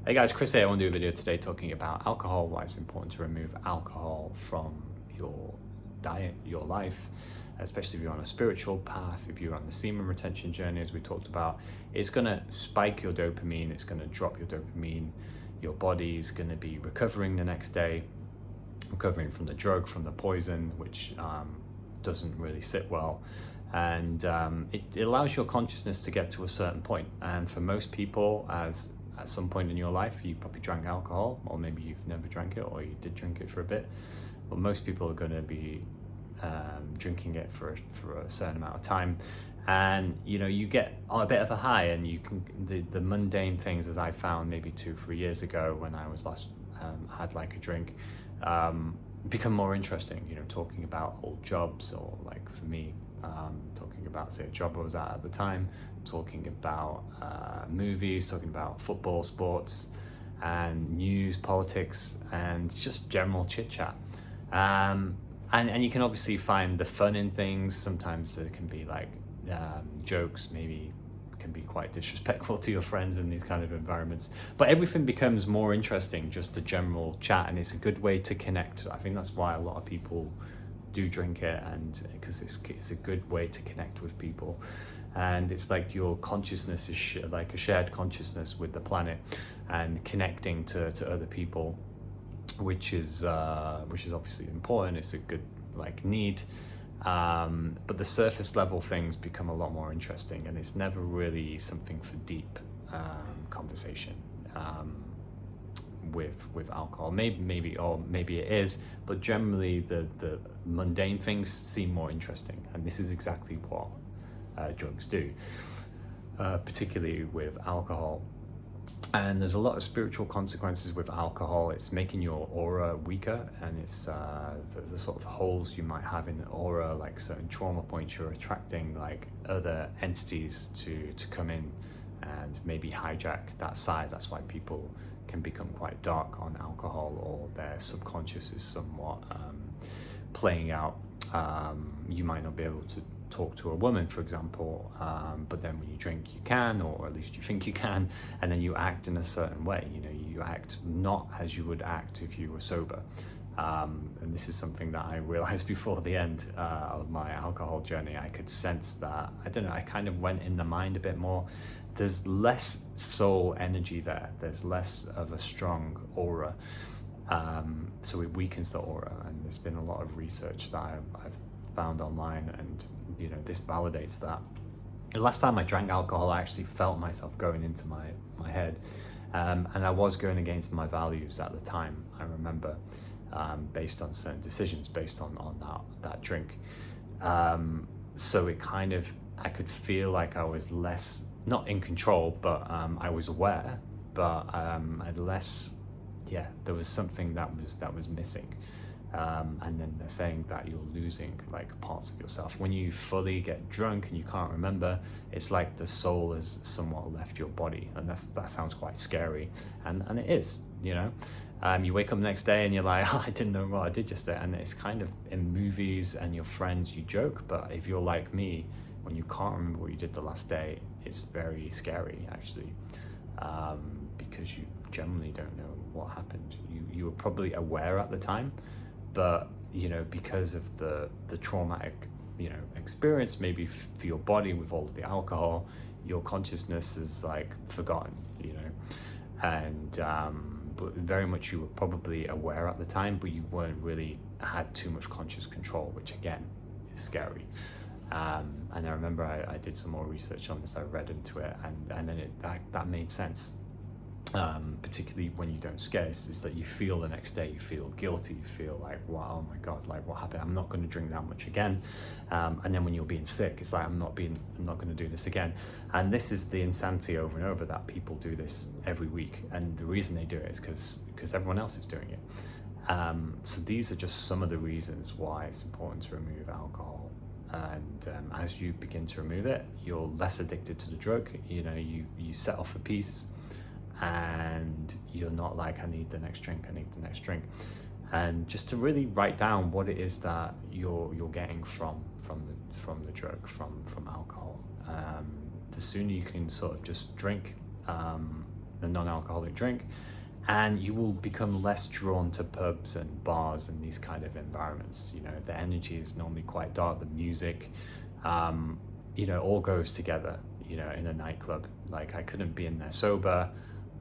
Hey guys, Chris here. I want to do a video today talking about alcohol, why it's important to remove alcohol from your diet, your life, especially if you're on a spiritual path, if you're on the semen retention journey, as we talked about. It's going to spike your dopamine, it's going to drop your dopamine, your body's going to be recovering the next day, recovering from the drug, from the poison, which doesn't really sit well. And it allows your consciousness to get to a certain point. And for most people, as at some point in your life you probably drank alcohol, or maybe you've never drank it, or you did drink it for a bit, but most people are going to be drinking it for a certain amount of time, and you get a bit of a high, and you can the mundane things, as I found maybe 2-3 years ago when I was last had like a drink, become more interesting. Talking about old jobs, or like for me, talking about, say, a job I was at the time, talking about movies, talking about football, sports, and news, politics, and just general chit chat. And you can obviously find the fun in things. Sometimes there can be like jokes, maybe can be quite disrespectful to your friends in these kind of environments, but everything becomes more interesting, just a general chat, and it's a good way to connect. I think that's why a lot of people do drink it, and because it's a good way to connect with people, and it's like your consciousness is like a shared consciousness with the planet, and connecting to other people, which is obviously important. It's a good like need, but the surface level things become a lot more interesting, and it's never really something for deep conversation with alcohol. Maybe it is, but generally the mundane things seem more interesting, and this is exactly what drugs do, particularly with alcohol. And there's a lot of spiritual consequences with alcohol. It's making your aura weaker, and it's the sort of holes you might have in the aura, like certain trauma points. You're attracting like other entities to come in and maybe hijack that side. That's why people can become quite dark on alcohol, or their subconscious is somewhat playing out. You might not be able to talk to a woman, for example, but then when you drink you can, or at least you think you can, and then you act in a certain way. You act not as you would act if you were sober, and this is something that I realized before the end of my alcohol journey. I could sense that, I don't know, I kind of went in the mind a bit more. There's less soul energy there, there's less of a strong aura, so it weakens the aura. And there's been a lot of research that I've found online, and this validates that. The last time I drank alcohol, I actually felt myself going into my head, and I was going against my values at the time, I remember, based on certain decisions, based on that drink. So it kind of, I could feel like I was less, not in control, but I was aware, but I'd less, there was something that was missing. And then they're saying that you're losing like parts of yourself when you fully get drunk and you can't remember. It's like the soul has somewhat left your body, and that sounds quite scary, and it is. You wake up the next day and you're like, oh, I didn't know what I did just there. And it's kind of, in movies and your friends you joke, but if you're like me, when you can't remember what you did the last day, it's very scary actually, because you generally don't know what happened. You were probably aware at the time, but because of the traumatic experience, maybe for your body with all of the alcohol, your consciousness is like forgotten, and but very much you were probably aware at the time, but you weren't really had too much conscious control, which again is scary. And I remember I did some more research on this, I read into it, and then that made sense. Particularly when you don't scare, is that you feel the next day, you feel guilty, you feel like, wow, oh my god, like what happened, I'm not going to drink that much again. And then when you're being sick, it's like, I'm not going to do this again. And this is the insanity over and over, that people do this every week, and the reason they do it is because everyone else is doing it. So these are just some of the reasons why it's important to remove alcohol. And as you begin to remove it, you're less addicted to the drug. You set off a piece, and you're not like, I need the next drink, and just to really write down what it is that you're getting from the drug, from alcohol. The sooner you can sort of just drink a non-alcoholic drink, and you will become less drawn to pubs and bars and these kind of environments. You know, the energy is normally quite dark, the music, you know, all goes together, you know, in a nightclub. Like, I couldn't be in there sober,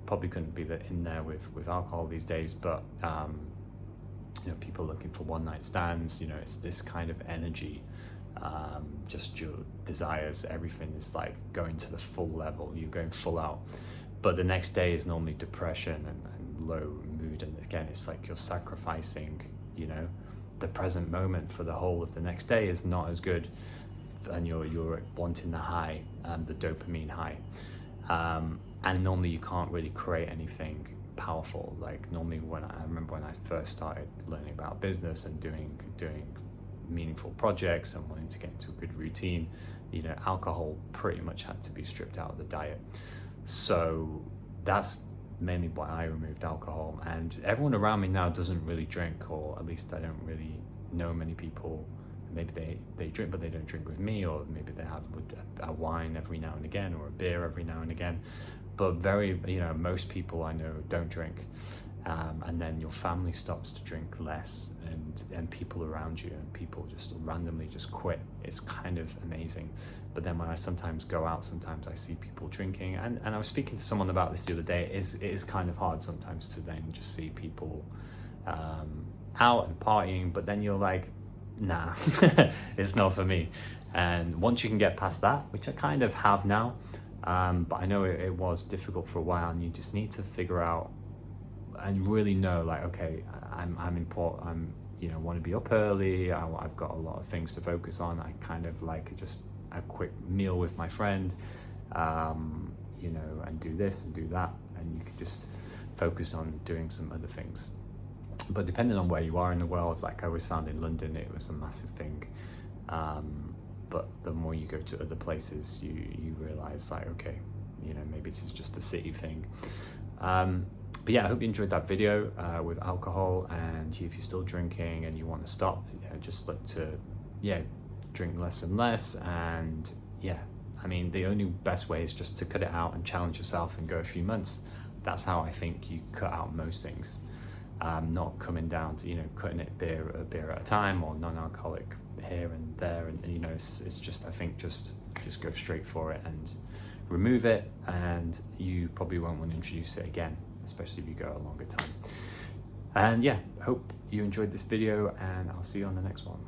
probably couldn't be in there with alcohol these days, but you know, people looking for one night stands, you know, it's this kind of energy, just your desires, everything is like going to the full level, you're going full out. But the next day is normally depression and low mood, and again, it's like you're sacrificing, you know, the present moment for the whole of the next day is not as good, and you're wanting the high, the dopamine high, and normally you can't really create anything powerful. Like, normally I remember when I first started learning about business and doing meaningful projects and wanting to get into a good routine, you know, alcohol pretty much had to be stripped out of the diet. So that's mainly why I removed alcohol. And everyone around me now doesn't really drink, or at least I don't really know many people. Maybe they drink, but they don't drink with me, or maybe they have a wine every now and again, or a beer every now and again. But you know, most people I know don't drink. And then your family stops to drink less, and people around you, and people just randomly just quit. It's kind of amazing. But then when I sometimes go out, sometimes I see people drinking, and I was speaking to someone about this the other day. It is kind of hard sometimes to then just see people out and partying, but then you're like, nah, it's not for me. And once you can get past that, which I kind of have now, but I know it was difficult for a while, and you just need to figure out and really know, like, okay, I'm important, you know, want to be up early, I've got a lot of things to focus on. I kind of like just a quick meal with my friend, you know, and do this and do that, and you can just focus on doing some other things. But depending on where you are in the world, like I always found in London, it was a massive thing. But the more you go to other places, you realize, like, okay, you know, maybe this is just a city thing. But yeah, I hope you enjoyed that video with alcohol, and if you're still drinking and you want to stop, you know, just look to, yeah, drink less and less. And yeah, I mean, the only best way is just to cut it out and challenge yourself and go a few months. That's how I think you cut out most things. Not coming down to, you know, cutting it a beer at a time, or non-alcoholic here and there, and you know, it's just, I think just go straight for it and remove it, and you probably won't want to introduce it again, especially if you go a longer time. And yeah, hope you enjoyed this video, and I'll see you on the next one.